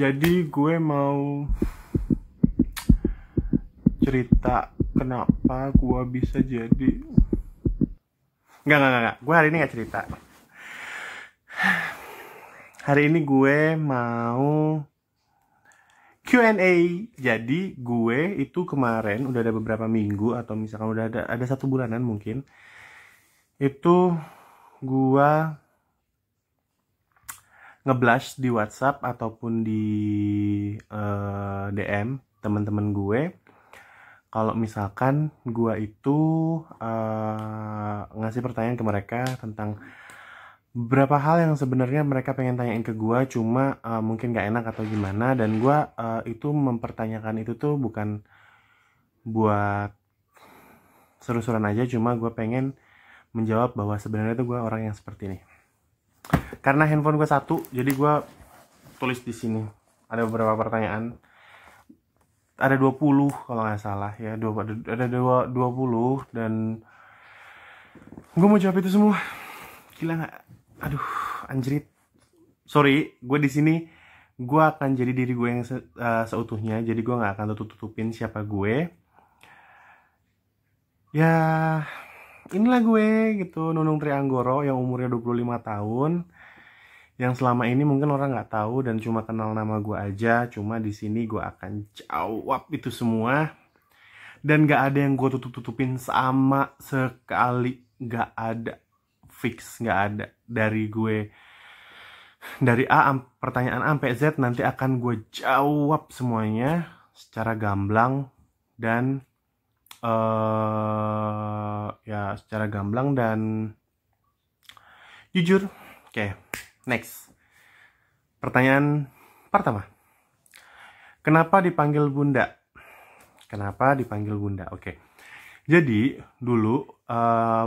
Jadi gue mau cerita kenapa gue bisa jadi. Enggak. Gue hari ini gak cerita. Hari ini gue mau Q&A. Jadi gue itu kemarin udah ada beberapa minggu atau misalkan udah ada 1 bulanan mungkin. Itu gue ngeblash di WhatsApp ataupun di DM teman-teman gue kalau misalkan gue itu ngasih pertanyaan ke mereka tentang beberapa hal yang sebenarnya mereka pengen tanyain ke gue, cuma mungkin gak enak atau gimana, dan gue itu mempertanyakan itu tuh bukan buat seru-seruan aja, cuma gue pengen menjawab bahwa sebenarnya tuh gue orang yang seperti ini. Karena handphone gue satu, jadi gue tulis di sini ada beberapa pertanyaan. Ada 20 kalau nggak salah ya, ada 20, dan gue mau jawab itu semua. Gila nggak? Aduh, anjrit. Sorry, gue di sini gue akan jadi diri gue yang seutuhnya. Jadi gue nggak akan tutupin siapa gue. Ya, inilah gue gitu, Nunung Trianggoro yang umurnya 25 tahun. Yang selama ini mungkin orang nggak tahu dan cuma kenal nama gue aja. Cuma di sini gue akan jawab itu semua. Dan nggak ada yang gue tutupin sama sekali. Nggak ada. Fix, nggak ada. Dari pertanyaan A sampai Z nanti akan gue jawab semuanya secara gamblang dan secara gamblang dan jujur. Oke. Next. Pertanyaan pertama. Kenapa dipanggil Bunda? Kenapa dipanggil Bunda? Oke. Jadi dulu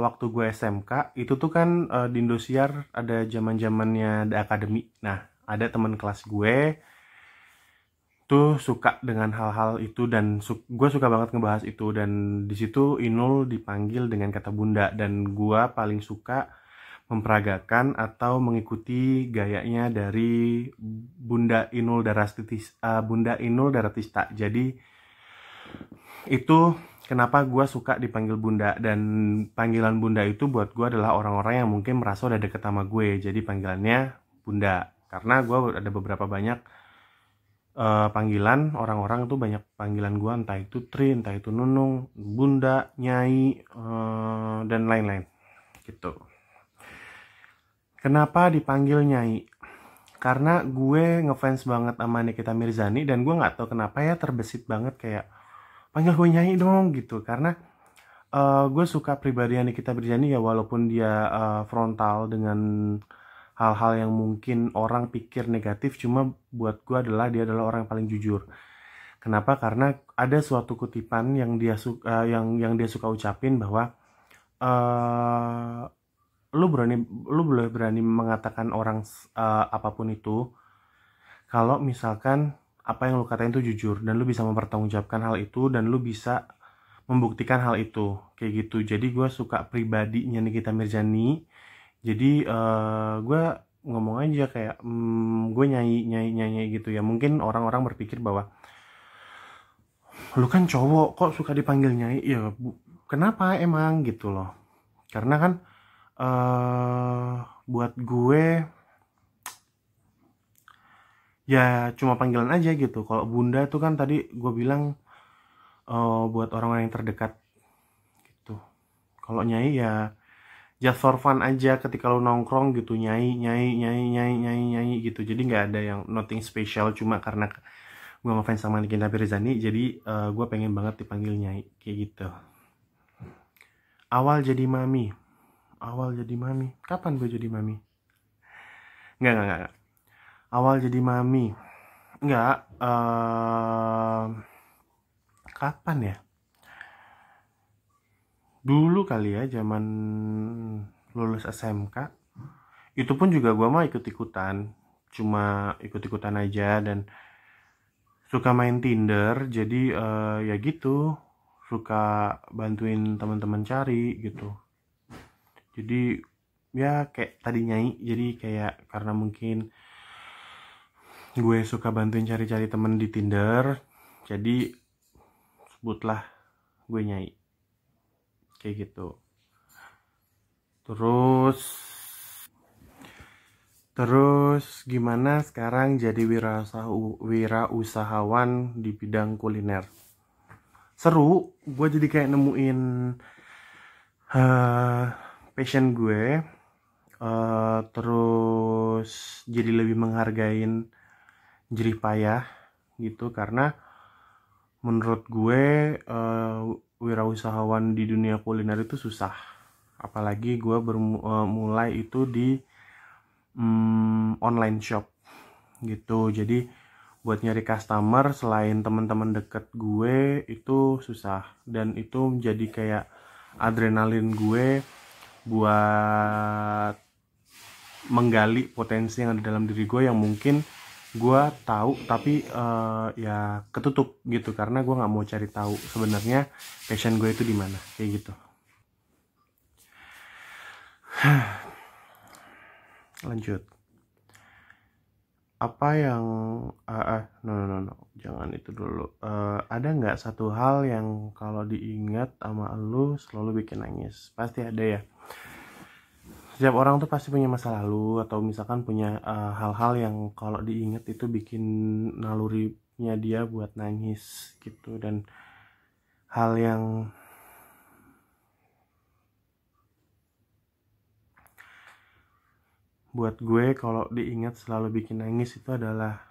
waktu gue SMK itu tuh kan di Indosiar ada zaman-zamannya The Academy. Nah, ada teman kelas gue tuh suka dengan hal-hal itu dan gue suka banget ngebahas itu, dan di situ Inul dipanggil dengan kata Bunda, dan gue paling suka memperagakan atau mengikuti gayanya dari Bunda Inul Daratista. Jadi itu kenapa gue suka dipanggil Bunda, dan panggilan Bunda itu buat gue adalah orang-orang yang mungkin merasa udah deket sama gue, jadi panggilannya Bunda. Karena gue ada beberapa banyak panggilan orang-orang tuh, banyak panggilan gue, entah itu Tri, entah itu Nunung, Bunda, Nyai, dan lain-lain gitu. Kenapa dipanggil Nyai? Karena gue ngefans banget sama Nikita Mirzani, dan gue nggak tahu kenapa ya terbesit banget kayak panggil gue Nyai dong gitu. Karena gue suka pribadinya Nikita Mirzani ya, walaupun dia frontal dengan hal-hal yang mungkin orang pikir negatif, cuma buat gue dia adalah orang yang paling jujur. Kenapa? Karena ada suatu kutipan yang dia suka ucapin bahwa lu boleh berani mengatakan orang apapun itu kalau misalkan apa yang lu katain itu jujur, dan lu bisa mempertanggungjawabkan hal itu, dan lu bisa membuktikan hal itu kayak gitu. Jadi gue suka pribadinya Nikita Mirzani. Jadi gue ngomong aja kayak gue nyanyi gitu ya. Mungkin orang-orang berpikir bahwa lu kan cowok kok suka dipanggil Nyai. Ya kenapa emang gitu loh. Karena kan buat gue ya cuma panggilan aja gitu. Kalau Bunda tuh kan tadi gue bilang buat orang-orang yang terdekat gitu. Kalau Nyai ya just for fun aja ketika lu nongkrong gitu, Nyai gitu. Jadi nggak ada yang nothing special, cuma karena gue ngefans sama Nikita Mirzani, jadi gue pengen banget dipanggil Nyai kayak gitu. Awal jadi mami. Kapan gue jadi mami? Nggak. Awal jadi mami. Nggak. Kapan ya? Dulu kali ya, zaman lulus SMK. Itu pun juga gue mah ikut-ikutan. Cuma ikut-ikutan aja, dan suka main Tinder. Jadi ya gitu. Suka bantuin teman-teman cari gitu. Jadi ya kayak tadi Nyai, jadi kayak karena mungkin gue suka bantuin cari-cari temen di Tinder, jadi sebutlah gue Nyai, kayak gitu. Terus gimana sekarang jadi wirausahawan di bidang kuliner? Seru, gue jadi kayak nemuin passion gue, terus jadi lebih menghargain jerih payah gitu, karena menurut gue wirausahawan di dunia kuliner itu susah, apalagi gue mulai itu di online shop gitu. Jadi buat nyari customer selain teman-teman deket gue itu susah, dan itu menjadi kayak adrenalin gue buat menggali potensi yang ada dalam diri gue yang mungkin gue tahu tapi ya ketutup gitu, karena gue nggak mau cari tahu sebenarnya passion gue itu di mana, kayak gitu. Lanjut. Apa yang no, jangan itu dulu. Ada nggak satu hal yang kalau diingat sama lu selalu bikin nangis? Pasti ada ya. Setiap orang tuh pasti punya masa lalu, atau misalkan punya hal-hal yang kalau diingat itu bikin nalurinya dia buat nangis gitu. Dan hal yang buat gue kalau diingat selalu bikin nangis itu adalah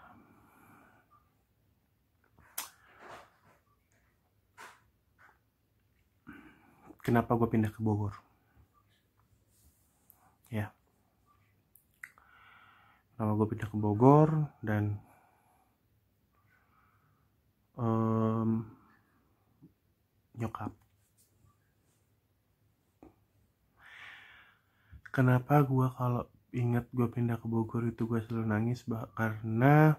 kenapa gue pindah ke Bogor. Ya, kenapa gue pindah ke Bogor, dan nyokap. Kenapa gue kalau ingat gue pindah ke Bogor itu gue selalu nangis, karena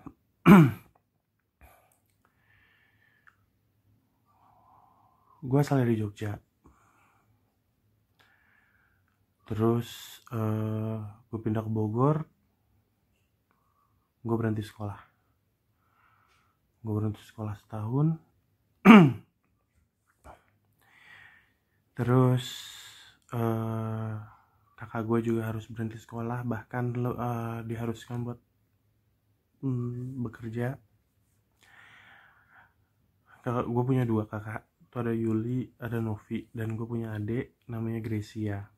gue asal dari Jogja. Terus gue pindah ke Bogor, gue berhenti sekolah setahun. Terus kakak gue juga harus berhenti sekolah, bahkan diharuskan buat bekerja. Kakak gue punya 2 kakak, itu ada Yuli, ada Novi, dan gue punya adik namanya Gracia.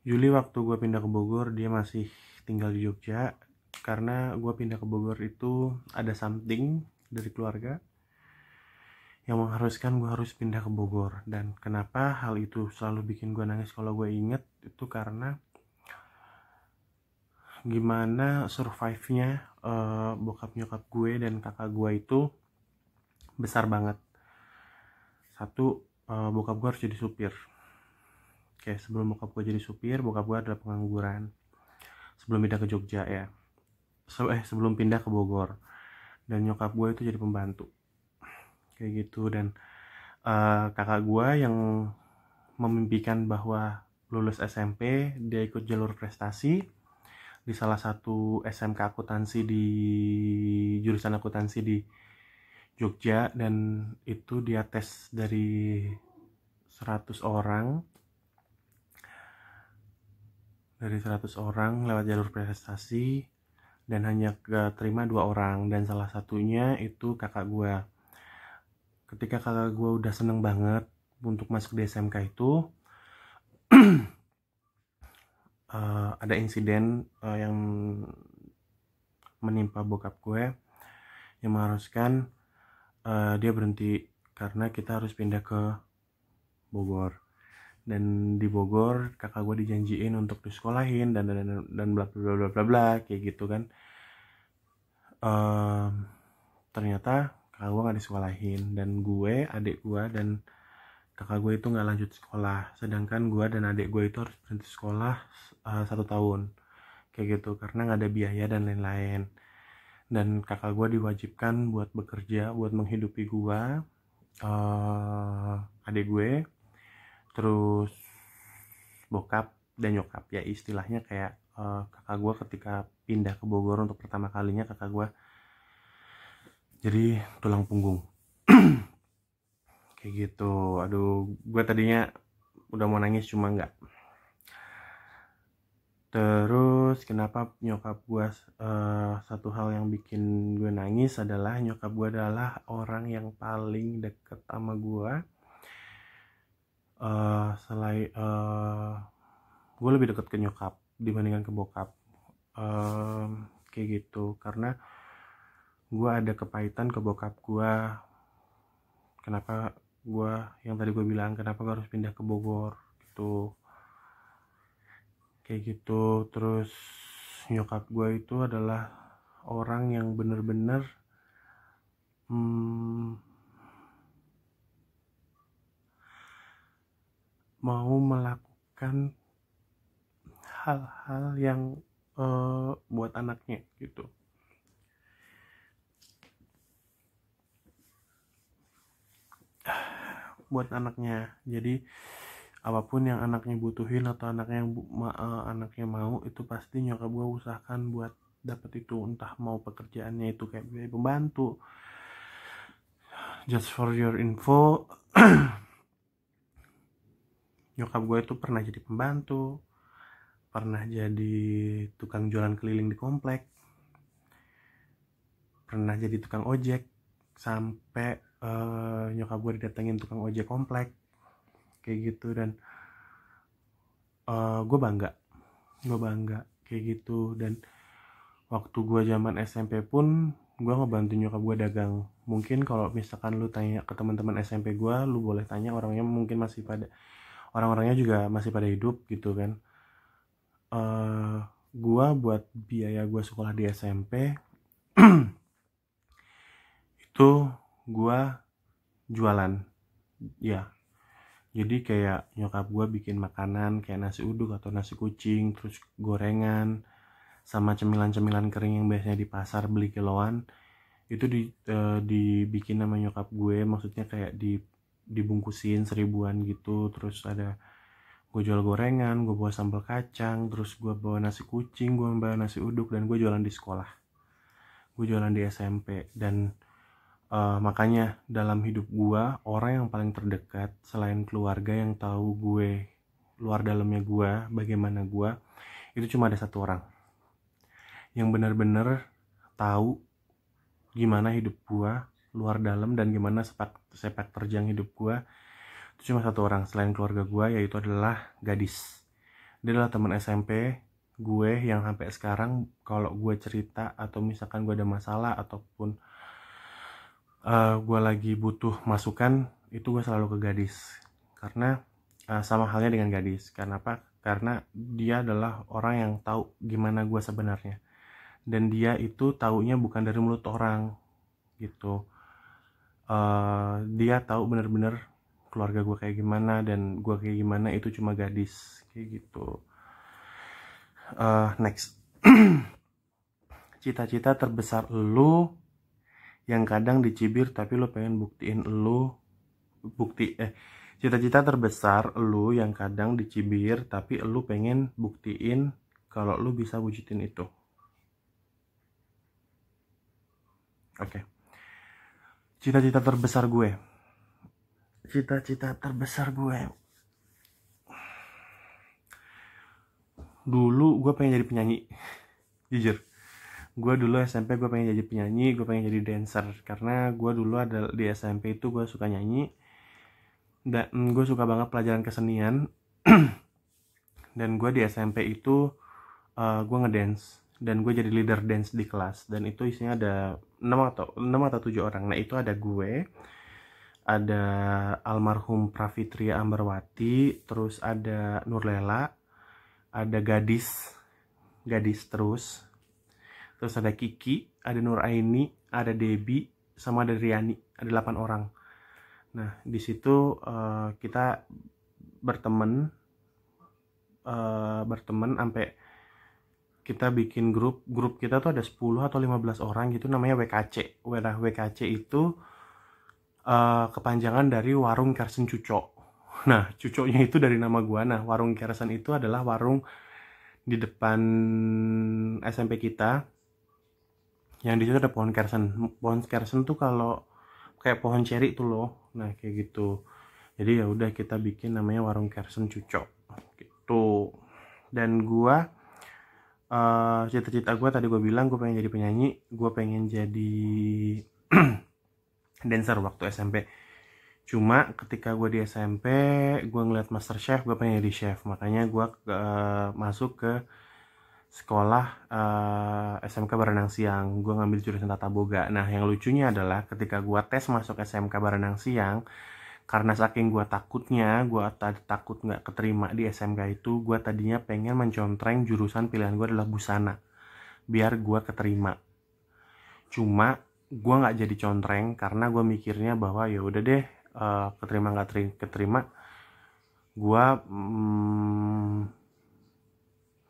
Yuli waktu gue pindah ke Bogor dia masih tinggal di Jogja, karena gue pindah ke Bogor itu ada something dari keluarga yang mengharuskan gue harus pindah ke Bogor. Dan kenapa hal itu selalu bikin gue nangis kalau gue inget, itu karena gimana survive-nya bokap nyokap gue dan kakak gue itu besar banget. Satu, bokap gue harus jadi supir. Oke, sebelum bokap gue jadi supir, bokap gue adalah pengangguran sebelum pindah ke Jogja ya. Sebelum pindah ke Bogor. Dan nyokap gue itu jadi pembantu, kayak gitu. Dan kakak gue yang memimpikan bahwa lulus SMP dia ikut jalur prestasi di salah satu SMK akuntansi, di jurusan akuntansi di Jogja, dan itu dia tes dari 100 orang lewat jalur prestasi, dan hanya keterima 2 orang, dan salah satunya itu kakak gue. Ketika kakak gue udah seneng banget untuk masuk di SMK itu, ada insiden yang menimpa bokap gue yang mengharuskan dia berhenti, karena kita harus pindah ke Bogor. Dan di Bogor kakak gue dijanjiin untuk disekolahin dan bla bla bla bla bla kayak gitu kan. Ternyata kakak gue nggak disekolahin, dan gue, adik gue, dan kakak gue itu nggak lanjut sekolah, sedangkan gue dan adik gue itu harus berhenti sekolah 1 tahun kayak gitu, karena nggak ada biaya dan lain-lain. Dan kakak gue diwajibkan buat bekerja buat menghidupi gue, adik gue, terus bokap dan nyokap, ya istilahnya kayak kakak gue ketika pindah ke Bogor untuk pertama kalinya. Kakak gue jadi tulang punggung kayak gitu. Aduh, gue tadinya udah mau nangis cuma nggak. Terus kenapa nyokap gue, satu hal yang bikin gue nangis adalah nyokap gue adalah orang yang paling deket sama gue. Selain gue lebih deket ke nyokap dibandingkan ke bokap, kayak gitu. Karena gue ada kepahitan ke bokap gue. Kenapa gue, yang tadi gue bilang, kenapa gue harus pindah ke Bogor gitu, kayak gitu. Terus nyokap gue itu adalah orang yang bener-bener mau melakukan hal-hal yang buat anaknya gitu. Buat anaknya. Jadi apapun yang anaknya butuhin atau anaknya mau, itu pasti nyokap gue usahakan buat dapet itu. Entah mau pekerjaannya itu kayak pembantu. Just for your info, nyokap gue itu pernah jadi pembantu, pernah jadi tukang jualan keliling di komplek, pernah jadi tukang ojek, sampai nyokap gue didatengin tukang ojek komplek kayak gitu. Dan gue bangga kayak gitu. Dan waktu gue zaman SMP pun gue ngebantu nyokap gue dagang. Mungkin kalau misalkan lu tanya ke teman-teman SMP gue, lu boleh tanya, orangnya mungkin masih pada, orang-orangnya juga masih pada hidup gitu kan. Gue buat biaya gue sekolah di SMP itu gue jualan ya. Jadi kayak nyokap gue bikin makanan kayak nasi uduk atau nasi kucing, terus gorengan, sama cemilan-cemilan kering yang biasanya di pasar beli kiloan, itu dibikin sama nyokap gue. Maksudnya kayak dibungkusin 1000-an gitu. Terus ada, gue jual gorengan, gue bawa sambal kacang, terus gue bawa nasi kucing, gue bawa nasi uduk, dan gue jualan di sekolah, gue jualan di SMP. Dan makanya dalam hidup gue, orang yang paling terdekat selain keluarga yang tahu gue luar dalamnya gue, bagaimana gue, itu cuma ada satu orang yang benar-benar tahu gimana hidup gue luar dalam dan gimana sepak terjang hidup gue. Itu cuma satu orang selain keluarga gue, yaitu adalah gadis. Dia adalah teman SMP gue yang sampai sekarang kalau gue cerita atau misalkan gue ada masalah ataupun gue lagi butuh masukan, itu gue selalu ke gadis. Karena sama halnya dengan gadis. Kenapa? Karena dia adalah orang yang tahu gimana gue sebenarnya, dan dia itu taunya bukan dari mulut orang gitu. Dia tahu bener-bener keluarga gue kayak gimana dan gue kayak gimana, itu cuma gadis kayak gitu. Next. Cita-cita terbesar lu yang kadang dicibir tapi lu pengen buktiin cita-cita terbesar lu yang kadang dicibir tapi lu pengen buktiin kalau lu bisa wujudin itu. Oke. Cita-cita terbesar gue dulu, gue pengen jadi penyanyi. Jujur, gue dulu SMP gue pengen jadi penyanyi, gue pengen jadi dancer. Karena gue dulu ada di SMP itu gue suka nyanyi dan gue suka banget pelajaran kesenian. Dan gue di SMP itu gue ngedance dan gue jadi leader dance di kelas, dan itu isinya ada 6 atau 7 orang. Nah itu ada gue, ada almarhum Pravitria Ambarwati, terus ada Nurlela, ada gadis terus ada Kiki, ada Nuraini, ada Debbie, sama ada Riani. Ada 8 orang. Nah di situ kita berteman sampai kita bikin grup kita tuh ada 10 atau 15 orang gitu, namanya WKC. WKC itu kepanjangan dari Warung Kersen Cucok. Nah Cucoknya itu dari nama gua. Nah Warung Kersen itu adalah warung di depan SMP kita, yang di situ ada pohon kersen. Pohon kersen tuh kalau kayak pohon ceri tuh loh, nah kayak gitu. Jadi ya udah kita bikin namanya warung kersen Cucok gitu. Dan gua cita-cita gue tadi gue bilang gue pengen jadi penyanyi, gue pengen jadi dancer waktu SMP. Cuma ketika gue di SMP gue ngeliat MasterChef, gue pengen jadi chef, makanya gue masuk ke sekolah SMK Baranang Siang. Gue ngambil jurusan Tata Boga. Nah yang lucunya adalah ketika gue tes masuk SMK Baranang Siang, karena saking gue takutnya, gue takut nggak keterima di SMK itu, gue tadinya pengen mencontreng jurusan pilihan gue adalah busana biar gue keterima. Cuma gue nggak jadi contreng karena gue mikirnya bahwa ya udah deh, keterima nggak keterima, gue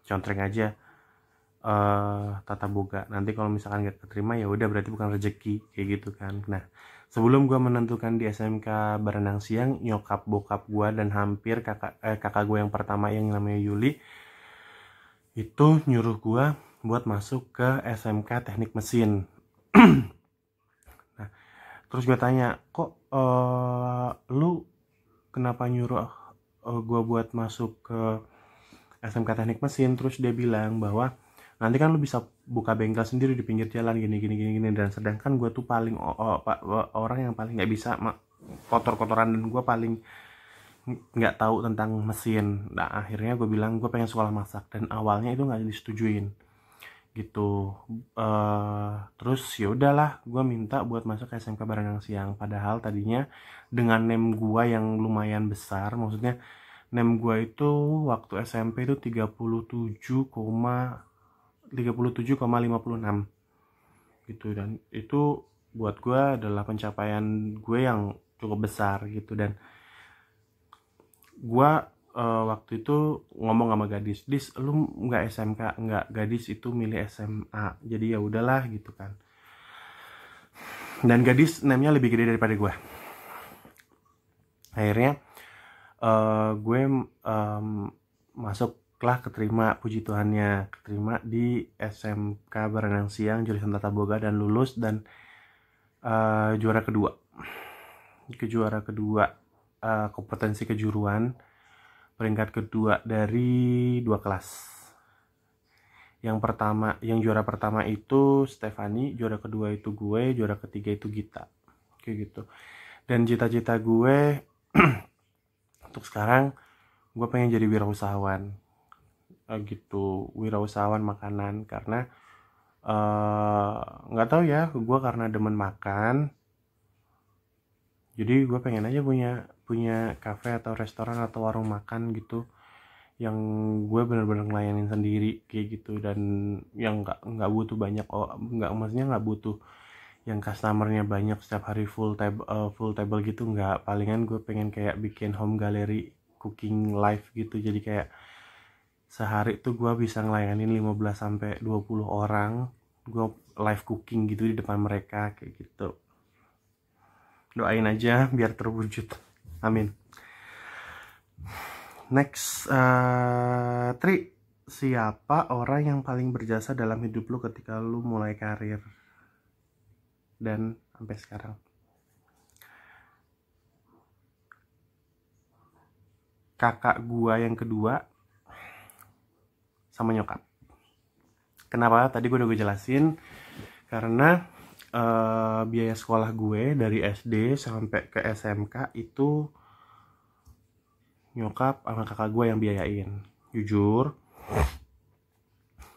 contreng aja Tata Boga. Nanti kalau misalkan nggak keterima ya udah berarti bukan rezeki kayak gitu kan. Nah sebelum gue menentukan di SMK Baranang Siang, nyokap bokap gue dan hampir kakak gue yang pertama yang namanya Yuli itu nyuruh gue buat masuk ke SMK Teknik Mesin. Nah terus gue tanya, kok lu kenapa nyuruh gue buat masuk ke SMK Teknik Mesin? Terus dia bilang bahwa nanti kan lu bisa buka bengkel sendiri di pinggir jalan gini, dan sedangkan gue tuh paling orang yang paling nggak bisa kotor-kotoran, dan gue paling nggak tahu tentang mesin. Nah akhirnya gue bilang gue pengen sekolah masak, dan awalnya itu nggak disetujuin gitu. Terus ya udahlah gue minta buat masuk ke SMK Baranang Siang, padahal tadinya dengan name gue yang lumayan besar, maksudnya name gue itu waktu SMP itu 37,56 gitu, dan itu buat gue adalah pencapaian gue yang cukup besar gitu. Dan gue waktu itu ngomong sama gadis, dis lu nggak SMK, nggak, gadis itu milih SMA, jadi ya udahlah gitu kan. Dan gadis name-nya lebih gede daripada gue. Akhirnya gue masuklah, keterima, puji Tuhannya keterima di SMK Baranang Siang jurusan Tata Boga dan lulus, dan juara kedua kompetensi kejuruan, peringkat kedua dari 2 kelas. Yang juara pertama itu Stefani, juara kedua itu gue, juara ketiga itu Gita kayak gitu. Dan cita-cita gue untuk sekarang, gue pengen jadi wirausahawan gitu, wirausahawan makanan, karena nggak tahu ya, gue karena demen makan, jadi gue pengen aja punya kafe atau restoran atau warung makan gitu, yang gue bener-bener ngelayanin sendiri kayak gitu, dan yang nggak butuh banyak, maksudnya nggak butuh yang customernya banyak setiap hari full table gitu, nggak. Palingan gue pengen kayak bikin home gallery cooking live gitu, jadi kayak sehari tuh gue bisa ngelayanin 15-20 orang, gue live cooking gitu di depan mereka kayak gitu. Doain aja biar terwujud, amin. Next, Tri, siapa orang yang paling berjasa dalam hidup lu ketika lu mulai karir dan sampai sekarang? Kakak gua yang kedua sama nyokap. Kenapa? Tadi gue udah jelasin, karena biaya sekolah gue dari SD sampai ke SMK itu nyokap sama kakak gue yang biayain, jujur.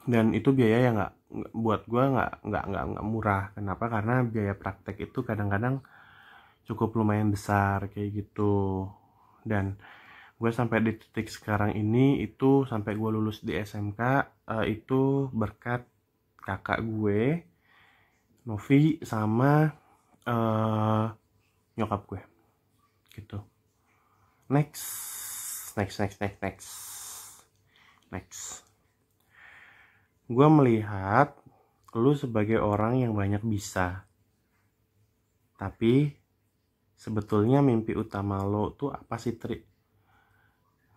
Dan itu biaya yang nggak, buat gue nggak murah. Kenapa? Karena biaya praktek itu kadang-kadang cukup lumayan besar kayak gitu. Dan gue sampai di titik sekarang ini itu sampai gue lulus di SMK itu berkat kakak gue Novi sama nyokap gue gitu. Next, gue melihat lu sebagai orang yang banyak bisa, tapi sebetulnya mimpi utama lo tuh apa sih, Tri?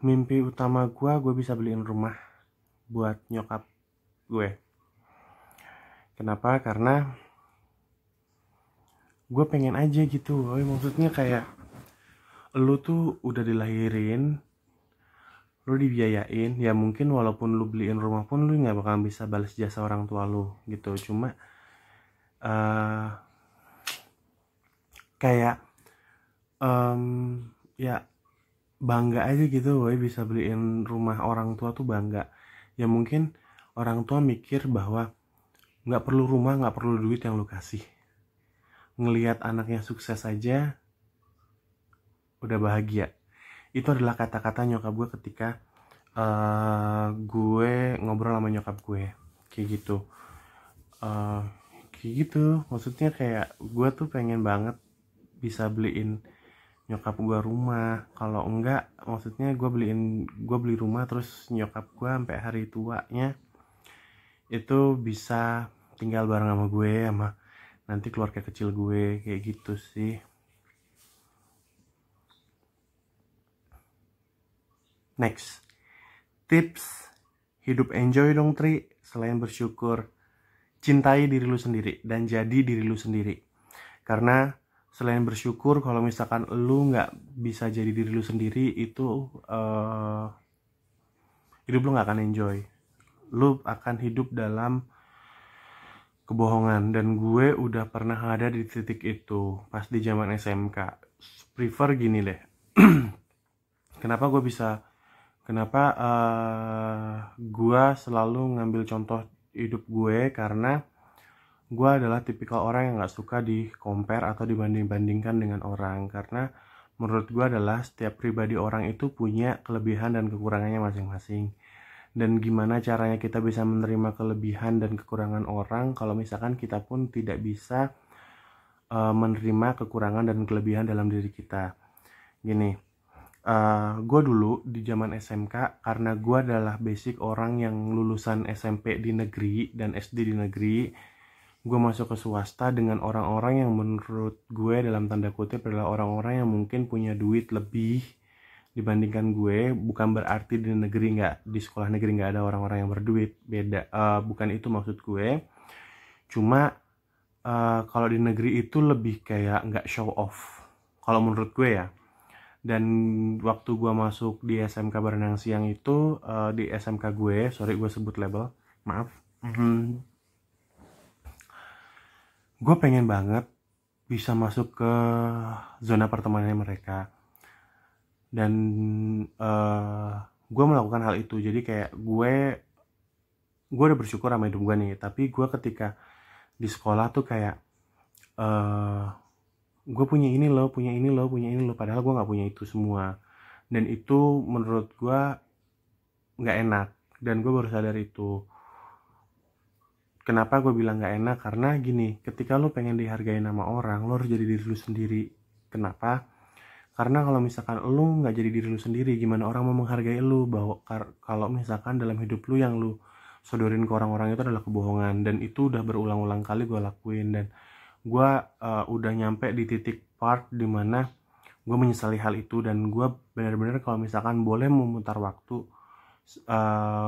Mimpi utama gue bisa beliin rumah buat nyokap gue. Kenapa? Karena gue pengen aja gitu, woy. Maksudnya kayak lu tuh udah dilahirin, lu dibiayain, ya mungkin walaupun lu beliin rumah pun lu nggak bakal bisa balas jasa orang tua lu gitu. Cuma kayak ya bangga aja gitu, woy, bisa beliin rumah orang tua tuh bangga. Ya mungkin orang tua mikir bahwa nggak perlu rumah, nggak perlu duit yang lu kasih. Ngelihat anaknya sukses aja udah bahagia. Itu adalah kata-kata nyokap gue ketika gue ngobrol sama nyokap gue kayak gitu. Kayak gitu, maksudnya kayak gue tuh pengen banget bisa beliin nyokap gue rumah. Kalau enggak, maksudnya gue beli rumah terus nyokap gue sampai hari tuanya itu bisa tinggal bareng sama gue, sama nanti keluarga kecil gue, kayak gitu sih. Next, tips hidup enjoy dong Tri. Selain bersyukur, cintai diri lu sendiri dan jadi diri lu sendiri. Karena selain bersyukur, kalau misalkan lu nggak bisa jadi diri lu sendiri, itu hidup lu nggak akan enjoy. Lu akan hidup dalam kebohongan, dan gue udah pernah ada di titik itu pas di zaman SMK. Prefer gini deh. Kenapa gue selalu ngambil contoh hidup gue? Karena gue adalah tipikal orang yang gak suka di compare atau dibanding-bandingkan dengan orang. Karena menurut gue adalah setiap pribadi orang itu punya kelebihan dan kekurangannya masing-masing. Dan gimana caranya kita bisa menerima kelebihan dan kekurangan orang kalau misalkan kita pun tidak bisa menerima kekurangan dan kelebihan dalam diri kita. Gini, gue dulu di zaman SMK, karena gue adalah basic orang yang lulusan SMP di negeri dan SD di negeri, gue masuk ke swasta dengan orang-orang yang menurut gue dalam tanda kutip adalah orang-orang yang mungkin punya duit lebih dibandingkan gue. Bukan berarti di sekolah negeri nggak ada orang-orang yang berduit, beda. Bukan itu maksud gue. Cuma kalau di negeri itu lebih kayak nggak show off kalau menurut gue ya. Dan waktu gue masuk di SMK Berenang Siang itu, di SMK gue, sorry gue sebut label, maaf. Gue pengen banget bisa masuk ke zona pertemanannya mereka. Dan gue melakukan hal itu. Jadi kayak gue udah bersyukur sama hidup gue nih. Tapi gue ketika di sekolah tuh kayak gue punya ini loh, padahal gue nggak punya itu semua. Dan itu menurut gue nggak enak, dan gue baru sadar itu. Kenapa gue bilang nggak enak? Karena gini, ketika lo pengen dihargai sama orang, lo harus jadi diri lo sendiri. Kenapa? Karena kalau misalkan lo nggak jadi diri lo sendiri, gimana orang mau menghargai lo? Bahwa kalau misalkan dalam hidup lo yang lo sodorin ke orang-orang itu adalah kebohongan, dan itu udah berulang-ulang kali gue lakuin. Dan gue udah nyampe di titik part dimana gue menyesali hal itu. Dan gue benar-benar kalau misalkan boleh memutar waktu,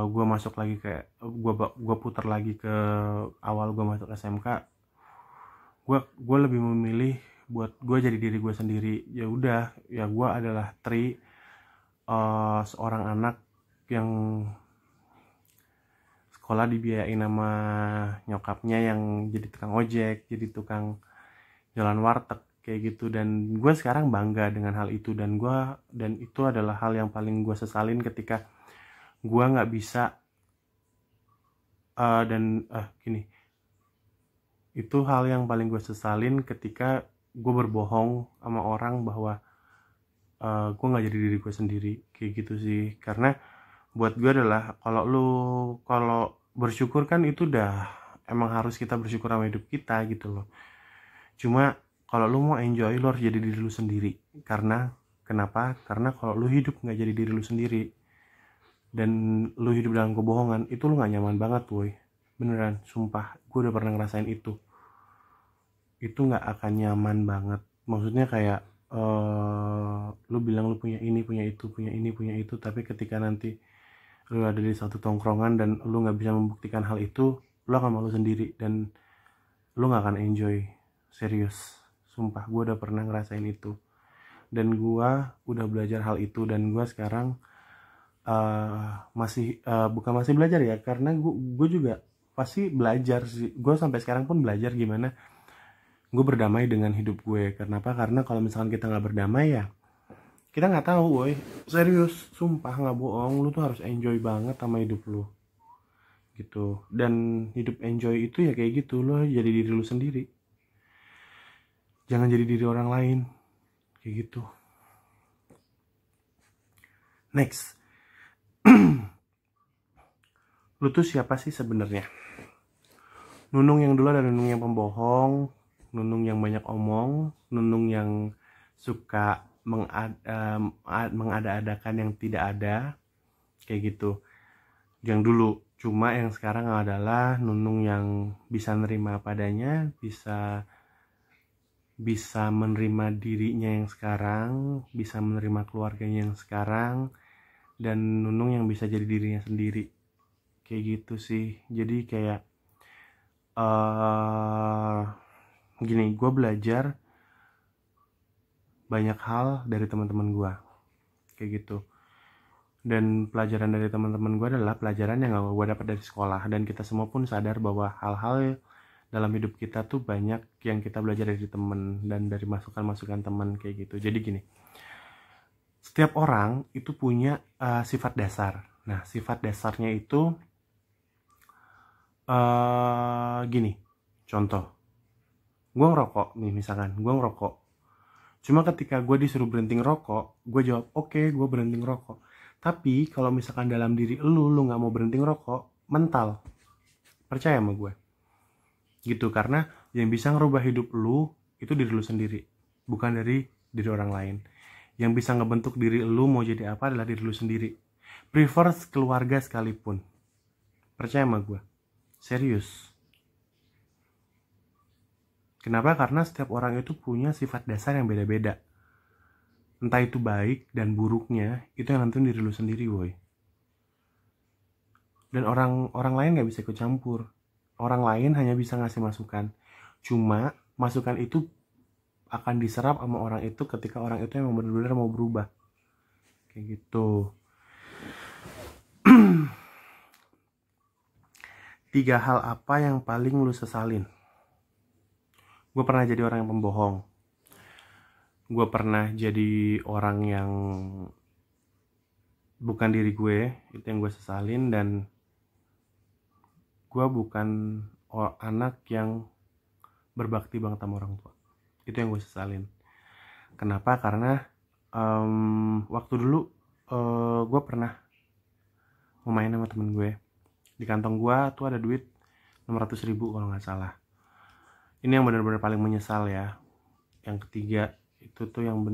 gue masuk lagi kayak gue putar lagi ke awal gue masuk SMK, gue lebih memilih buat gue jadi diri gue sendiri. Ya udah, ya gue adalah Tri, seorang anak yang sekolah dibiayain sama nyokapnya yang jadi tukang ojek, jadi tukang jalan warteg kayak gitu. Dan gue sekarang bangga dengan hal itu, dan itu adalah hal yang paling gue sesalin ketika gue nggak bisa gini, itu hal yang paling gue sesalin ketika gue berbohong sama orang bahwa gue nggak jadi diri gue sendiri, kayak gitu sih. Karena buat gue adalah kalau bersyukur kan itu udah emang harus kita bersyukur sama hidup kita gitu loh. Cuma kalau lu mau enjoy, lu harus jadi diri lu sendiri. Kenapa? Karena kalau lu hidup nggak jadi diri lu sendiri dan lu hidup dalam kebohongan, itu lu nggak nyaman banget, boy. Beneran, sumpah, gue udah pernah ngerasain itu nggak akan nyaman banget. Maksudnya kayak lu bilang lu punya ini, punya itu, tapi ketika nanti lu ada di satu tongkrongan dan lu nggak bisa membuktikan hal itu, lu akan malu sendiri dan lu nggak akan enjoy. Serius, sumpah gue udah pernah ngerasain itu dan gue udah belajar hal itu. Dan gue sekarang bukan masih belajar ya, karena gue juga pasti belajar sih. Gue sampai sekarang pun belajar gimana gue berdamai dengan hidup gue. Kenapa? Karena kalau misalkan kita nggak berdamai ya kita nggak tahu, woy. Serius, sumpah nggak bohong, lu tuh harus enjoy banget sama hidup lu gitu. Dan hidup enjoy itu ya kayak gitu, lu jadi diri lu sendiri, jangan jadi diri orang lain kayak gitu. Next. Lu tuh siapa sih sebenarnya? Nunung yang dulu ada Nunung yang pembohong, Nunung yang banyak omong, Nunung yang suka mengada-adakan yang tidak ada kayak gitu. Yang dulu. Cuma yang sekarang adalah Nunung yang bisa nerima padanya, bisa menerima dirinya yang sekarang, bisa menerima keluarganya yang sekarang, dan Nunung yang bisa jadi dirinya sendiri kayak gitu sih. Jadi kayak gini, gue belajar banyak hal dari teman-teman gue kayak gitu. Dan pelajaran dari teman-teman gue adalah pelajaran yang gue dapat dari sekolah. Dan kita semua pun sadar bahwa hal-hal dalam hidup kita tuh banyak yang kita belajar dari teman dan dari masukan-masukan teman kayak gitu. Jadi gini, setiap orang itu punya sifat dasar. Nah, sifat dasarnya itu gini, contoh, gue ngerokok nih, misalkan gue ngerokok. Cuma ketika gue disuruh berhenti ngerokok, gue jawab oke, gue berhenti ngerokok. Tapi kalau misalkan dalam diri lu gak mau berhenti ngerokok, mental, percaya sama gue gitu. Karena yang bisa ngerubah hidup lu itu diri lu sendiri, bukan dari diri orang lain. Yang bisa ngebentuk diri lu mau jadi apa adalah diri lu sendiri. Prefer keluarga sekalipun, percaya sama gue, serius. Kenapa? Karena setiap orang itu punya sifat dasar yang beda-beda. Entah itu baik dan buruknya, itu yang nentuin diri lu sendiri, boy. Dan orang lain gak bisa ikut campur. Orang lain hanya bisa ngasih masukan. Cuma masukan itu akan diserap sama orang itu ketika orang itu emang benar-benar mau berubah. Kayak gitu. 3 hal apa yang paling lu sesalin? Gue pernah jadi orang yang pembohong. Gue pernah jadi orang yang bukan diri gue, itu yang gue sesalin. Dan gue bukan anak yang berbakti banget sama orang tua, itu yang gue sesalin. Kenapa? Karena waktu dulu gue pernah mau main sama temen gue. Di kantong gue tuh ada duit 600 ribu kalau gak salah. Ini yang benar-benar paling menyesal ya. Yang ketiga itu tuh yang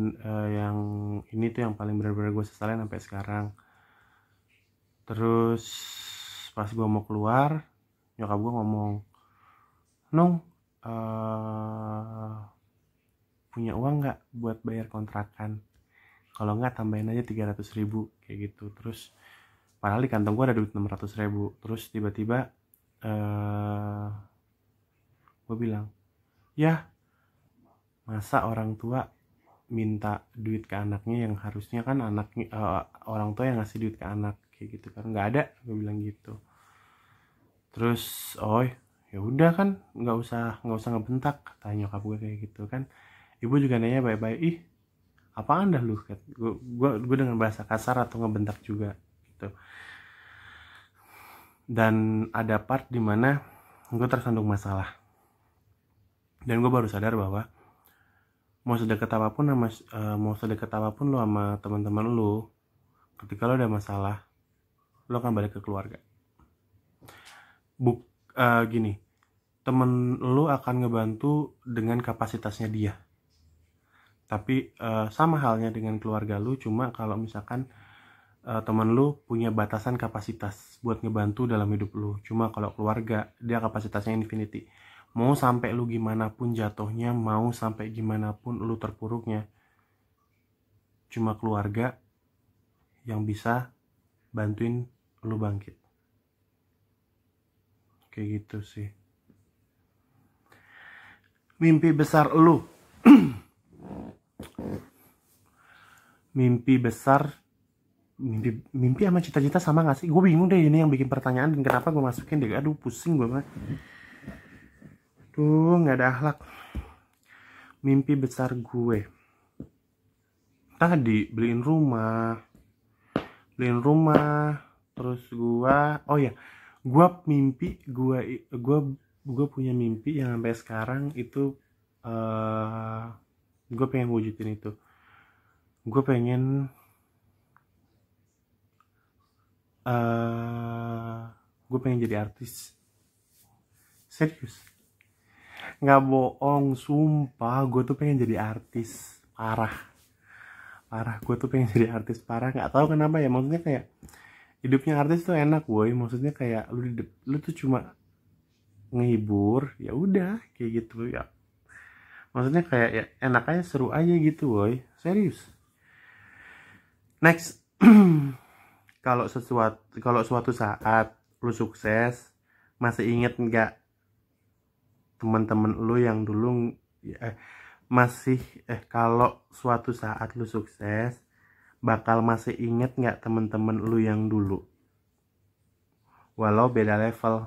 ini tuh yang paling benar-benar gue sesalin sampai sekarang. Terus pas gue mau keluar, nyokap gue ngomong, Nung, punya uang nggak buat bayar kontrakan? Kalau nggak tambahin aja 300 ribu kayak gitu. Terus padahal di kantong gue ada duit 600 ribu. Terus tiba-tiba gue bilang, ya masa orang tua minta duit ke anaknya, yang harusnya kan anaknya orang tua yang ngasih duit ke anak kayak gitu kan. Nggak ada, gue bilang gitu. Terus ya udah kan, nggak usah ngebentak, kata nyokap gue kayak gitu kan. Ibu juga nanya baik-baik, ih apaan dah lu, gue dengan bahasa kasar atau ngebentak juga gitu. Dan ada part dimana gue tersandung masalah, dan gue baru sadar bahwa mau sedekat apapun lu sama teman-teman lu, ketika lu ada masalah, lu akan balik ke keluarga. Gini, temen lu akan ngebantu dengan kapasitasnya dia. Tapi sama halnya dengan keluarga lu, cuma kalau misalkan temen lu punya batasan kapasitas buat ngebantu dalam hidup lu. Cuma kalau keluarga, dia kapasitasnya infinity. Mau sampai lu gimana pun jatuhnya, mau sampai gimana pun lu terpuruknya, cuma keluarga yang bisa bantuin lu bangkit. Kayak gitu sih. Mimpi besar lu. Mimpi besar, mimpi sama cita-cita sama gak sih? Gue bingung deh ini yang bikin pertanyaan dan kenapa gue masukin deh. Aduh pusing gue banget. Tuh gak ada akhlak. Mimpi besar gue tadi beliin rumah. Terus gue, oh ya, gue mimpi gue punya mimpi yang sampai sekarang itu gue pengen wujudin itu. Gue pengen gue pengen jadi artis. Serius, nggak bohong, sumpah gue tuh pengen jadi artis. Parah gue tuh pengen jadi artis parah. Nggak tahu kenapa ya, maksudnya kayak hidupnya artis tuh enak boy. Maksudnya kayak lu tuh cuma ngehibur, ya udah kayak gitu ya. Maksudnya kayak ya enak aja, seru aja gitu boy. Serius. Next. Kalau suatu saat lu sukses, masih inget nggak teman-teman lu yang dulu kalau suatu saat lu sukses, bakal masih inget nggak teman-teman lu yang dulu, walau beda level?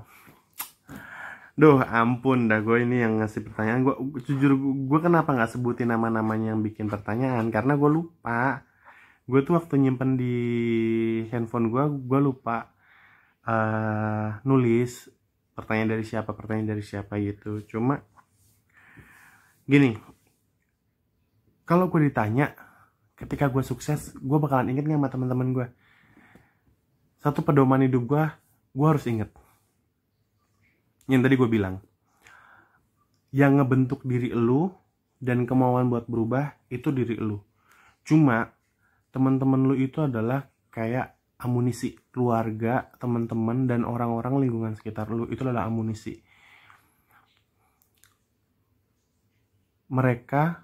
Duh ampun dah, gue ini yang ngasih pertanyaan. Gue jujur, gue kenapa nggak sebutin nama-namanya yang bikin pertanyaan, karena gue lupa. Gue tuh waktu nyimpen di handphone gue lupa nulis pertanyaan dari siapa gitu. Cuma gini, kalau gue ditanya ketika gue sukses, gue bakalan inget gak sama teman-teman gue? Satu pedoman hidup gue harus inget yang tadi gue bilang, yang ngebentuk diri lu dan kemauan buat berubah itu diri lu. Cuma teman-teman lu itu adalah kayak amunisi. Keluarga, teman-teman, dan orang-orang lingkungan sekitar lu itu adalah amunisi. Mereka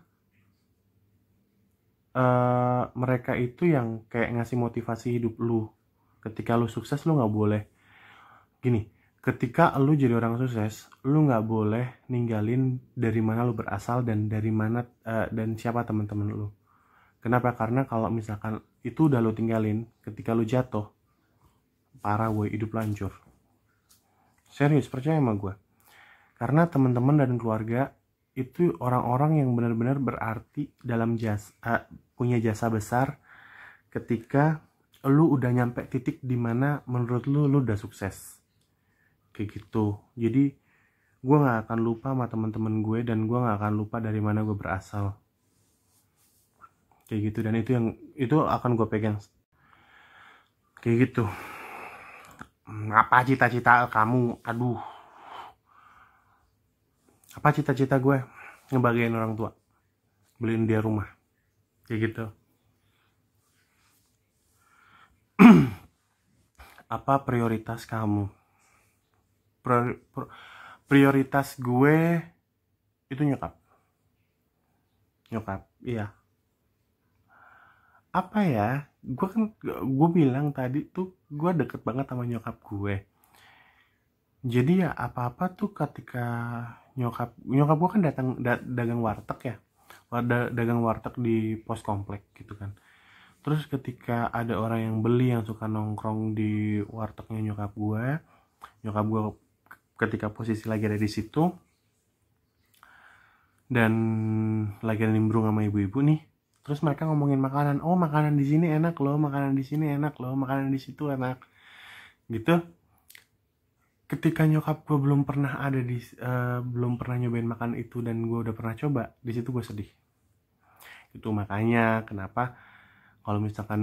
itu yang kayak ngasih motivasi hidup lu. Ketika lu sukses, lu nggak boleh gini. Ketika lu jadi orang sukses, lu nggak boleh ninggalin dari mana lu berasal dan dari mana dan siapa teman-teman lu. Kenapa? Karena kalau misalkan itu udah lu tinggalin, ketika lu jatuh, parah woy, hidup lancur. Serius, percaya sama gue. Karena teman-teman dan keluarga itu orang-orang yang benar-benar berarti dalam punya jasa besar ketika lu udah nyampe titik dimana menurut lu udah sukses. Kayak gitu. Jadi gue gak akan lupa sama teman-teman gue, dan gue gak akan lupa dari mana gue berasal. Kayak gitu. Dan itu akan gue pegang kayak gitu. Apa cita-cita kamu? Aduh, apa cita-cita gue? Ngebahagiain orang tua, beliin dia rumah, kayak gitu. Apa prioritas kamu? Prioritas gue itu nyokap, iya. Apa ya, gue bilang tadi tuh gue deket banget sama nyokap gue. Jadi ya apa-apa tuh ketika nyokap gue kan dagang warteg ya, dagang warteg di pos komplek gitu kan. Terus ketika ada orang yang beli yang suka nongkrong di wartegnya nyokap gue ketika posisi lagi ada di situ dan lagi nimbrung sama ibu-ibu nih, terus mereka ngomongin makanan, oh makanan di sini enak loh, makanan di sini enak loh, makanan di situ enak, gitu. Ketika nyokap gue belum pernah nyobain makan itu dan gue udah pernah coba, di situ gue sedih. Itu makanya kenapa kalau misalkan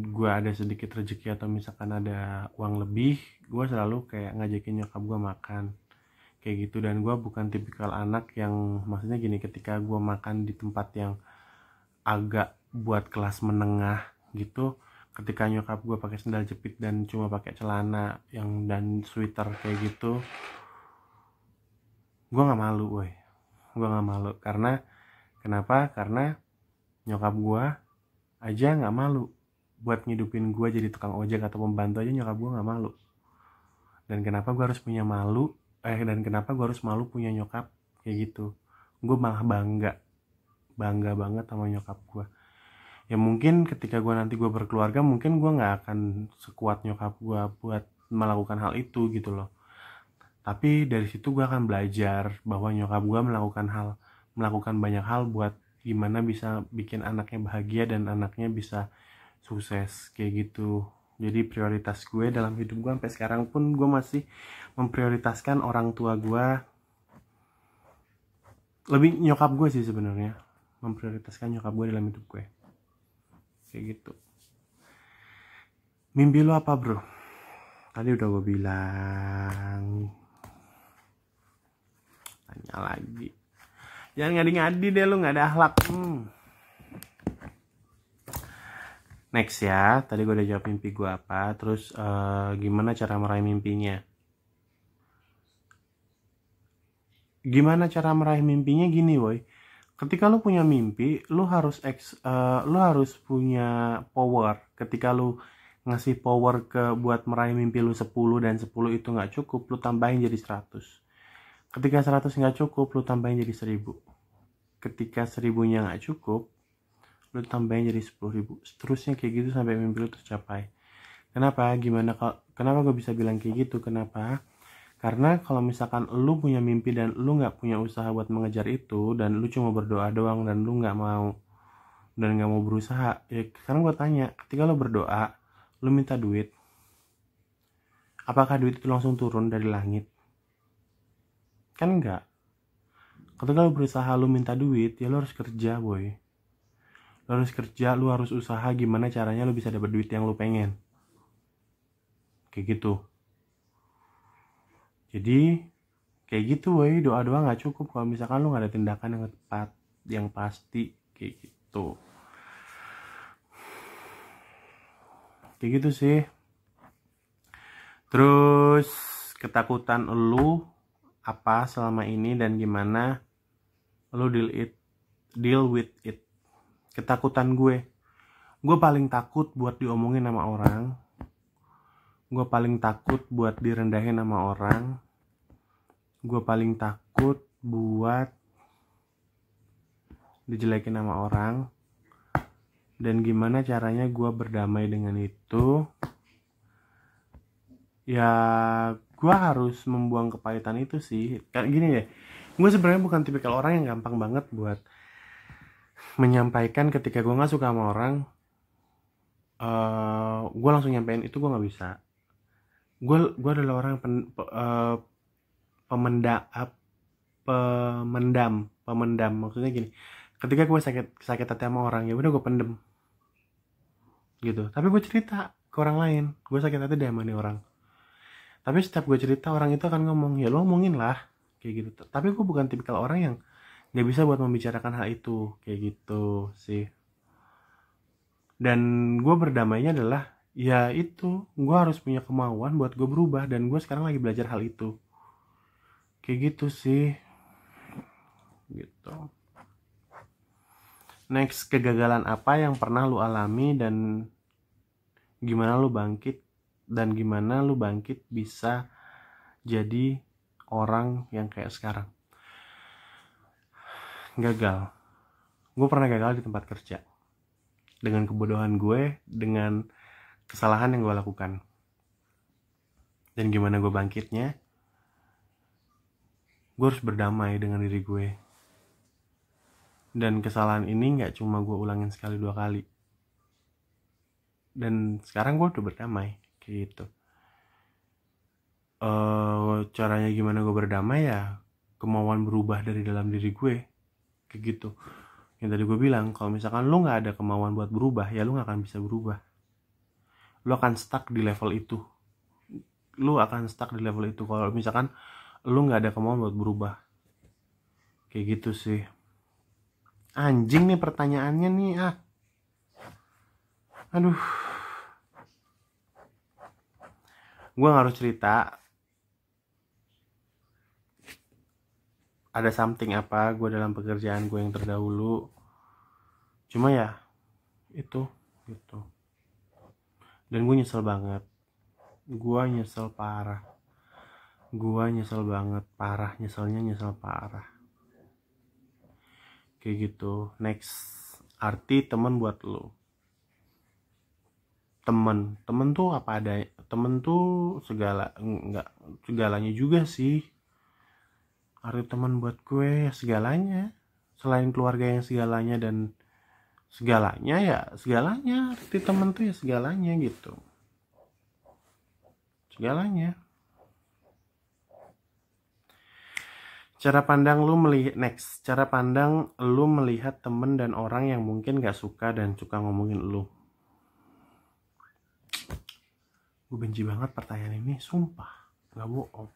gue ada sedikit rezeki atau misalkan ada uang lebih, gue selalu kayak ngajakin nyokap gue makan kayak gitu. Dan gue bukan tipikal anak yang, maksudnya gini, ketika gue makan di tempat yang agak buat kelas menengah gitu, ketika nyokap gue pakai sandal jepit dan cuma pakai celana dan sweater kayak gitu, gue nggak malu, woy. Gue nggak malu. Karena kenapa? Karena nyokap gue aja nggak malu buat ngidupin gue jadi tukang ojek atau pembantu aja nyokap gue nggak malu. Dan kenapa gue harus punya malu? Dan kenapa gue harus malu punya nyokap kayak gitu? Gue malah bangga banget sama nyokap gue. Ya mungkin ketika gue nanti gue berkeluarga, mungkin gue nggak akan sekuat nyokap gue buat melakukan hal itu gitu loh. Tapi dari situ gue akan belajar bahwa nyokap gue melakukan banyak hal buat gimana bisa bikin anaknya bahagia dan anaknya bisa sukses kayak gitu. Jadi prioritas gue dalam hidup gue sampai sekarang pun gue masih memprioritaskan orang tua gue, lebih nyokap gue sih sebenarnya, memprioritaskan nyokap gue dalam hidup gue kayak gitu. Mimpi lo apa bro? Tadi udah gue bilang. Tanya lagi, jangan ngadi-ngadi deh, lu nggak ada akhlak. Next ya, tadi gue udah jawab mimpi gue apa. Terus gimana cara meraih mimpinya? Gimana cara meraih mimpinya gini woy. Ketika lu punya mimpi, lu harus punya power. Ketika lu ngasih power buat meraih mimpi lu 10 dan 10 itu gak cukup, lu tambahin jadi 100. Ketika 100 gak cukup, lu tambahin jadi 1000. Ketika 1000-nya gak cukup, lu tambahin jadi 10.000. Seterusnya kayak gitu sampai mimpi lu tercapai. Kenapa? Kenapa gue bisa bilang kayak gitu? Kenapa? Karena kalau misalkan lu punya mimpi dan lu gak punya usaha buat mengejar itu, dan lu cuma berdoa doang dan lu gak mau berusaha, ya sekarang gue tanya, ketika lu berdoa, lu minta duit, apakah duit itu langsung turun dari langit? Kan enggak. Ketika lu berusaha, lu minta duit, ya lu harus kerja boy. Lu harus kerja, lu harus usaha gimana caranya lu bisa dapat duit yang lu pengen. Kayak gitu. Jadi kayak gitu woy, doa-doa gak cukup kalau misalkan lu gak ada tindakan yang tepat, yang pasti kayak gitu. Kayak gitu sih. Terus ketakutan lu apa selama ini dan gimana lu deal with it? Ketakutan gue paling takut buat diomongin sama orang. Gue paling takut buat direndahin sama orang. Gue paling takut buat dijelekin sama orang. Dan gimana caranya gue berdamai dengan itu? Ya gue harus membuang kepahitan itu sih. Kayak gini deh, gue sebenarnya bukan tipikal orang yang gampang banget buat menyampaikan ketika gue nggak suka sama orang. Gue langsung nyampein itu, gue nggak bisa. Gue adalah orang yang pemendam. Maksudnya gini, ketika gue sakit hati sama orang, ya udah gue pendem gitu. Tapi gue cerita ke orang lain, gue sakit hati deh sama nih orang. Tapi setiap gue cerita, orang itu akan ngomong, ya lo ngomongin lah kayak gitu. Tapi gue bukan tipikal orang yang nggak bisa buat membicarakan hal itu kayak gitu sih. Dan gue berdamainya adalah ya itu, gue harus punya kemauan buat gue berubah, dan gue sekarang lagi belajar hal itu kayak gitu sih gitu. Next, kegagalan apa yang pernah lu alami dan gimana lu bangkit bisa jadi orang yang kayak sekarang? Gagal. Gue pernah gagal di tempat kerja dengan kebodohan gue, dengan kesalahan yang gue lakukan. Dan gimana gue bangkitnya? Gue harus berdamai dengan diri gue. Dan kesalahan ini gak cuma gue ulangin sekali 2 kali. Dan sekarang gue udah berdamai kayak gitu. Caranya gimana gue berdamai? Ya kemauan berubah dari dalam diri gue kayak gitu. Yang tadi gue bilang, kalau misalkan lu gak ada kemauan buat berubah, ya lu gak akan bisa berubah. Lu akan stuck di level itu. Kalau misalkan lu gak ada kemauan buat berubah. Kayak gitu sih. Anjing nih pertanyaannya nih. Aduh. Gue gak harus cerita ada something apa gue dalam pekerjaan gue yang terdahulu. Cuma ya itu gitu. Dan gue nyesel banget. Gue nyesel parah. Gue nyesel banget, parah, nyeselnya nyesel parah. Kayak gitu. Next, arti teman buat lo. Temen tuh apa ada, temen tuh enggak segalanya juga sih. Arti teman buat gue ya segalanya, selain keluarga yang segalanya dan segalanya ya segalanya. Arti temen tuh ya segalanya gitu, segalanya. Cara pandang lu melihat temen dan orang yang mungkin gak suka dan suka ngomongin lu. Gue benci banget pertanyaan ini, sumpah, gak bohong.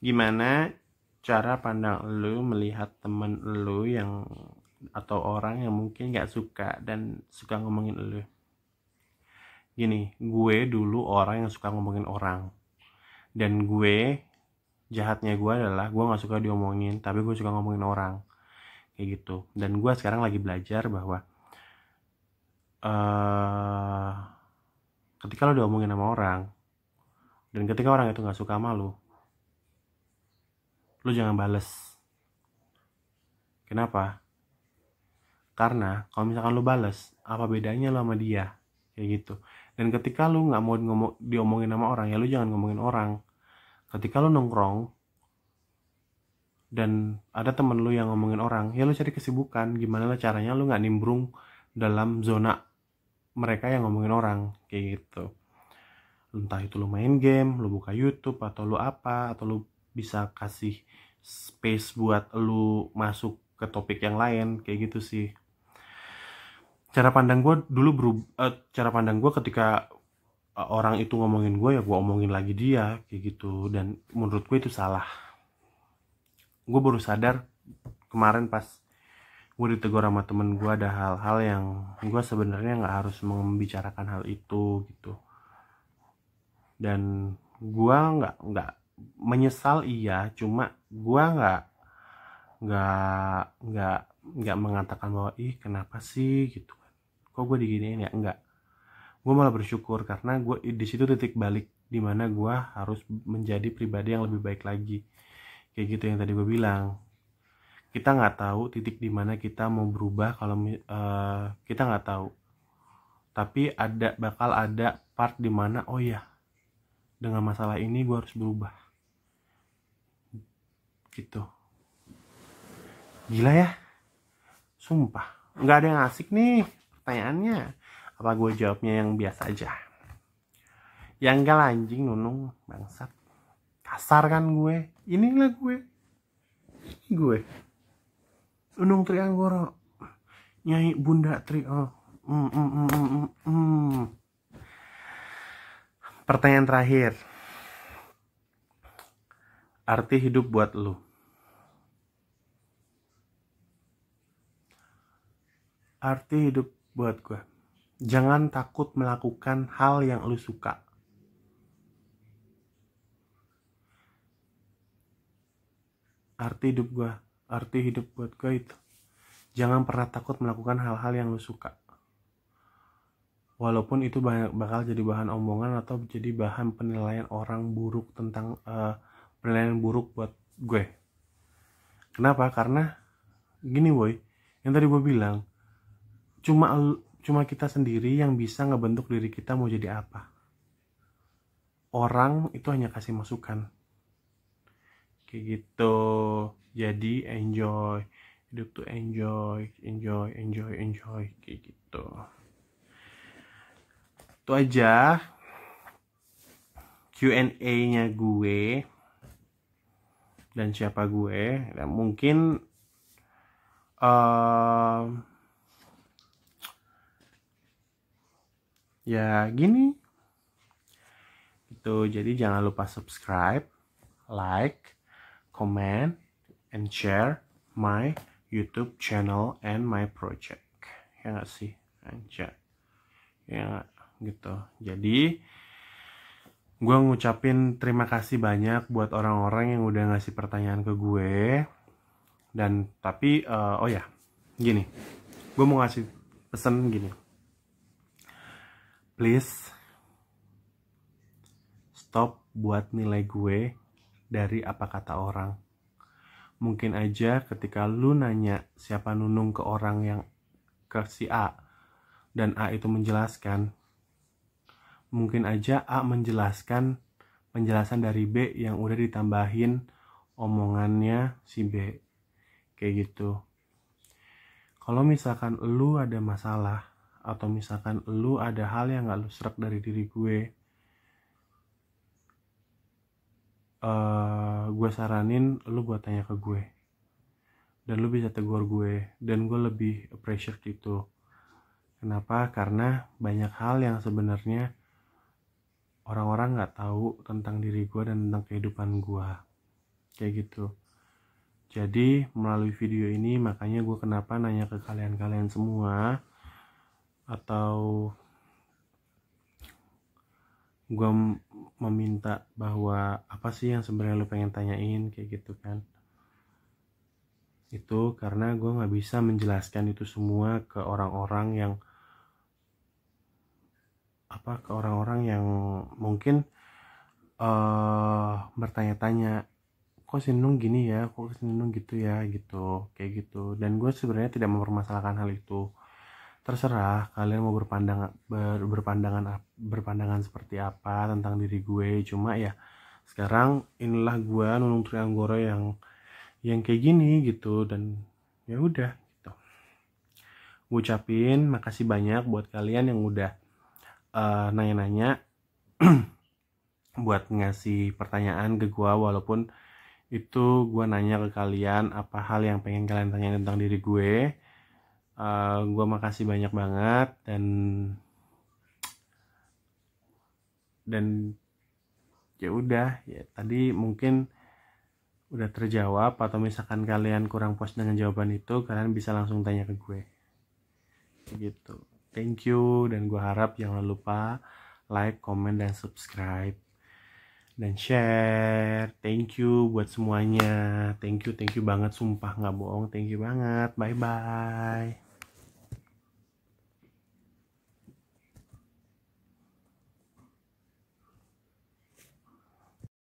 Gimana cara pandang lu melihat temen lu yang atau orang yang mungkin gak suka dan suka ngomongin lu? Gini, gue dulu orang yang suka ngomongin orang. Dan jahatnya gue adalah gue gak suka diomongin, tapi gue suka ngomongin orang. Kayak gitu. Dan gue sekarang lagi belajar bahwa ketika lo diomongin sama orang, dan ketika orang itu gak suka sama lo jangan bales. Kenapa? Karena kalau misalkan lo bales, apa bedanya lo sama dia? Kayak gitu. Dan ketika lo gak mau diomongin sama orang, ya lo jangan ngomongin orang. Ketika lo nongkrong dan ada temen lo yang ngomongin orang, ya lo cari kesibukan. Gimana lah caranya lo gak nimbrung dalam zona mereka yang ngomongin orang. Kayak gitu. Entah itu lo main game, lo buka YouTube, atau lo apa, atau lo bisa kasih space buat lo masuk ke topik yang lain. Kayak gitu sih. Cara pandang gue dulu cara pandang gue ketika orang itu ngomongin gue, ya gue omongin lagi dia. Kayak gitu. Dan menurut gue itu salah. Gue baru sadar kemarin pas gue ditegur sama temen gue, ada hal-hal yang gue sebenarnya nggak harus membicarakan hal itu gitu. Dan gue nggak menyesal, iya, cuma gue nggak mengatakan bahwa kenapa sih gitu kan, kok gue diginiin ya, enggak. Gue malah bersyukur karena gue di situ titik balik dimana gue harus menjadi pribadi yang lebih baik lagi. Kayak gitu yang tadi gue bilang, kita nggak tahu titik dimana kita mau berubah kalau kita nggak tahu, tapi bakal ada part dimana oh ya, dengan masalah ini gue harus berubah gitu. Gila ya, sumpah nggak ada yang asik nih pertanyaannya. Apa gue jawabnya yang biasa aja? Yang enggak, anjing, nunung, bangsat, kasar kan gue. Inilah gue Unung Trianggoro, Nyai Bunda Trio. Pertanyaan terakhir, arti hidup buat lu. Arti hidup buat gue, jangan takut melakukan hal yang lu suka. Arti hidup buat gue itu, jangan pernah takut melakukan hal-hal yang lu suka. Walaupun itu bakal jadi bahan omongan atau jadi bahan penilaian orang buruk tentang penilaian buruk buat gue. Kenapa? Karena gini boy, yang tadi gue bilang, cuma kita sendiri yang bisa ngebentuk diri kita mau jadi apa. Orang itu hanya kasih masukan. Kayak gitu. Jadi enjoy. Hidup tuh enjoy kayak gitu. Itu aja Q&A-nya gue dan siapa gue. Dan mungkin ya gini gitu. Jadi jangan lupa subscribe, like, comment, and share my YouTube channel and my project. Ya gak sih? Anjay. Ya gitu. Jadi gue ngucapin terima kasih banyak buat orang-orang yang udah ngasih pertanyaan ke gue. Dan tapi oh ya, gini, gue mau ngasih pesen gini, please stop buat nilai gue dari apa kata orang. Mungkin aja ketika lu nanya siapa Nunung ke orang yang ke si A, dan A itu menjelaskan, mungkin aja A menjelaskan penjelasan dari B yang udah ditambahin omongannya si B, kayak gitu. Kalau misalkan lu ada masalah atau misalkan lu ada hal yang gak lu serak dari diri gue saranin lu buat tanya ke gue, dan lu bisa tegur gue, dan gue lebih appreciate itu. Kenapa? Karena banyak hal yang sebenarnya orang-orang nggak tahu tentang diri gue dan tentang kehidupan gue, kayak gitu. Jadi melalui video ini makanya gue kenapa nanya ke kalian semua, atau gue meminta bahwa apa sih yang sebenarnya lu pengen tanyain, kayak gitu kan. Itu karena gue nggak bisa menjelaskan itu semua ke orang-orang yang mungkin bertanya-tanya, kok si Nung gini ya, kok si Nung gitu ya, gitu, kayak gitu. Dan gue sebenarnya tidak mempermasalahkan hal itu. Terserah kalian mau berpandangan seperti apa tentang diri gue. Cuma ya sekarang inilah gue, Nunung Trianggoro yang kayak gini gitu. Dan ya udah gitu. Gue ucapin makasih banyak buat kalian yang udah nanya-nanya buat ngasih pertanyaan ke gue, walaupun itu gue nanya ke kalian apa hal yang pengen kalian tanya tentang diri gue. Gue makasih banyak banget, dan ya udah ya, tadi mungkin udah terjawab, atau misalkan kalian kurang puas dengan jawaban itu, kalian bisa langsung tanya ke gue gitu. Thank you, dan gue harap jangan lupa like, comment, dan subscribe dan share. Thank you buat semuanya. Thank you banget, sumpah nggak bohong. Thank you banget. Bye bye.